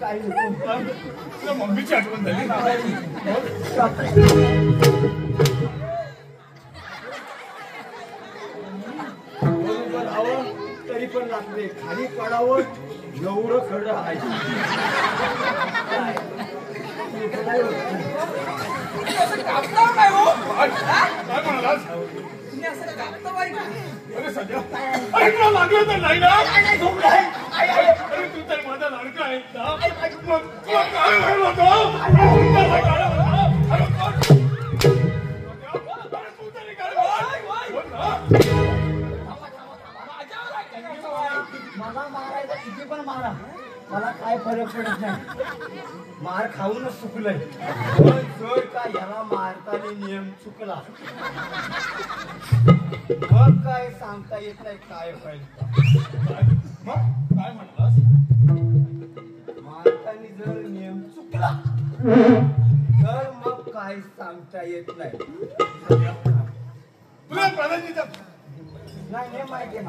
काही नको. तुला मम्मीची आठवण झाली ना. बरोबर हवं तरी पण लागते खाली पडावं एवढं खरं आहे. काय म्हणालास? अरे सध्या ऐकलं लागलं तर नाही ना. अरे तू तर माझा लाडका आहे ना. मग तुला काय व्हायला होतं? तू तरी काय बोल ना. मला मारायचा किती पण मारा मला काय फरक पडत नाही. मार खाऊनच चुकलंय. जर का याला मारताना नियम चुकला मग काय सांगता येत नाही काय होईल. मग काय म्हणालास? मारताना जर नियम चुकला तर मग काय सांगता येत नाही. तुला प्राधान्य नाही माहिती आहे.